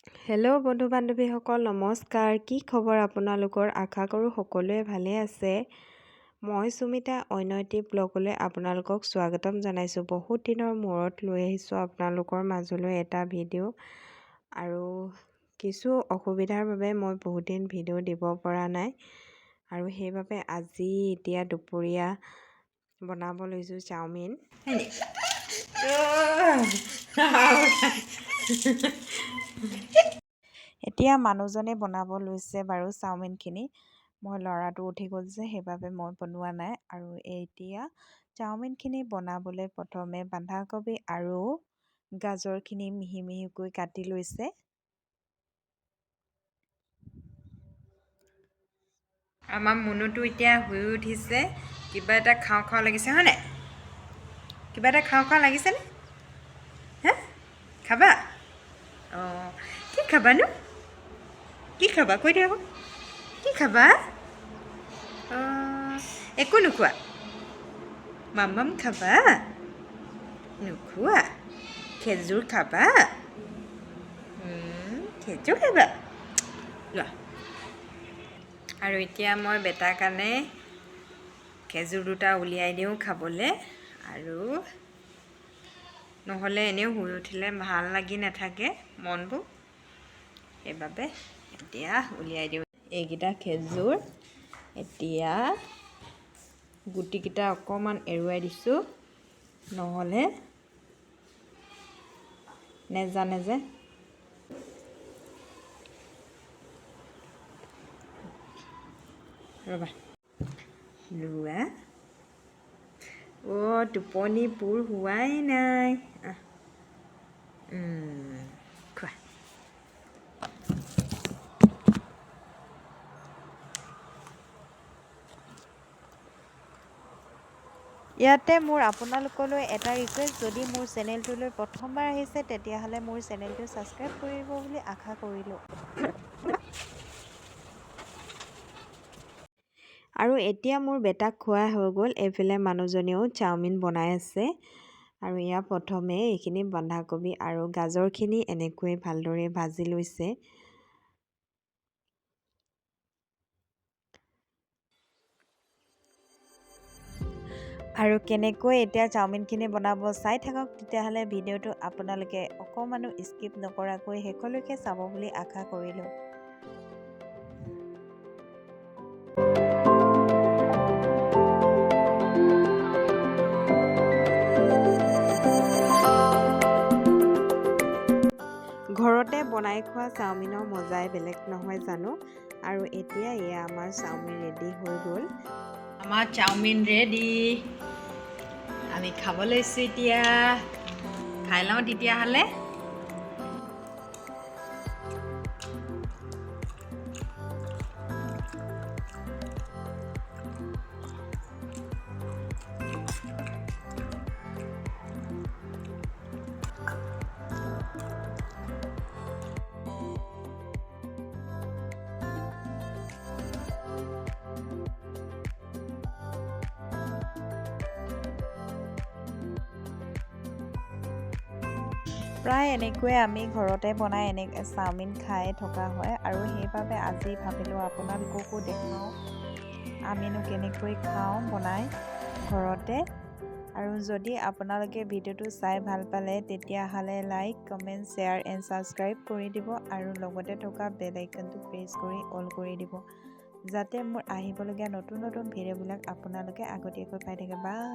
Hello' বন্ধু বান্ধৱীসকল, নমস্কাৰ। কি খবৰ আপোনালোকৰ? আশা কৰোঁ সকলোৱে ভালে আছে। মই সুমিতা অন্য এটি ব্লগলৈ আপোনালোকক স্বাগতম জনাইছোঁ। বহুত দিনৰ মূৰত লৈ আহিছোঁ আপোনালোকৰ মাজলৈ এটা ভিডিঅ'। আৰু কিছু অসুবিধাৰ বাবে মই বহুত দিন ভিডিঅ' দিব পৰা নাই, আৰু সেইবাবে আজি এতিয়া দুপৰীয়া বনাব লৈছোঁ চাওমিন। এতিয়া মানুহজনে বনাব লৈছে বাৰু চাওমিনখিনি। মই ল'ৰাটো উঠি গ'ল যে সেইবাবে মই বনোৱা নাই। আৰু এতিয়া চাওমিনখিনি বনাবলৈ প্ৰথমে বন্ধাকবি আৰু গাজৰখিনি মিহি মিহিকৈ কাটি লৈছে। আমাৰ মুনুটো এতিয়া শুই উঠিছে। কিবা এটা খাওঁ খাওঁ লাগিছে, হয়নে? কিবা এটা খাওঁ খাওঁ লাগিছেনে? হা, খাবা? অঁ, কি খাবানো? কি খাবা কৈ দিয়া আকৌ। কি খাবা? অঁ, একো নোখোৱা? মাম খাবা? নোখোৱা? খেজুৰ খাবা? খেজুৰ খাবা? লোৱা। আৰু এতিয়া মই বেটাৰ কাৰণে খেজুৰ দুটা উলিয়াই দিওঁ খাবলৈ। আৰু নহ'লে এনেও শুই উঠিলে ভাল লাগি নাথাকে মনবোৰ, সেইবাবে এতিয়া উলিয়াই দিওঁ। এইকেইটা খেজুৰ এতিয়া গুটিকেইটা অকণমান এৰুৱাই দিছোঁ, নহ'লে নেজানে যে। ৰ'বা, লোৱা। অ', টোপনি পূৰ হোৱাই নাই। খোৱা। ইয়াতে মোৰ আপোনালোকলৈ এটা ৰিকুৱেষ্ট, যদি মোৰ চেনেলটোলৈ প্ৰথমবাৰ আহিছে তেতিয়াহ'লে মোৰ চেনেলটো ছাবস্ক্ৰাইব কৰিব বুলি আশা কৰিলোঁ। আৰু এতিয়া মোৰ বেটাক খোৱা হৈ গ'ল। এইফালে মানুহজনেও চাওমিন বনাই আছে। আৰু ইয়াৰ প্ৰথমে এইখিনি বন্ধাকবি আৰু গাজৰখিনি এনেকৈ ভালদৰে ভাজি লৈছে। আৰু কেনেকৈ এতিয়া চাওমিনখিনি বনাব চাই থাকক, তেতিয়াহ'লে ভিডিঅ'টো আপোনালোকে অকণমানো স্কিপ নকৰাকৈ শেষলৈকে চাব বুলি আশা কৰিলোঁ। ঘৰতে বনাই খোৱা চাওমিনৰ মজাই বেলেগ নহয় জানো। আৰু এতিয়া এয়া আমাৰ চাওমিন ৰেডি হৈ গ'ল। আমাৰ চাওমিন ৰেডি। আমি খাব লৈছোঁ এতিয়া। খাই লওঁ তেতিয়াহ'লে। প্ৰায় এনেকৈয়ে আমি ঘৰতে বনাই চাওমিন খাই থকা হয়। আৰু সেইবাবে আজি ভাবিলোঁ আপোনালোককো দেখাওঁ আমিনো কেনেকৈ খাওঁ বনাই ঘৰতে। আৰু যদি আপোনালোকে ভিডিঅ'টো চাই ভাল পালে তেতিয়াহ'লে like, comment, share and subscribe কৰি দিব। আৰু লগতে থকা বেল আইকনটো প্ৰেছ কৰি অল কৰি দিব, যাতে মোৰ আহিবলগীয়া নতুন নতুন ভিডিঅ'বিলাক আপোনালোকে আগতীয়াকৈ পাই থাকে। বাই।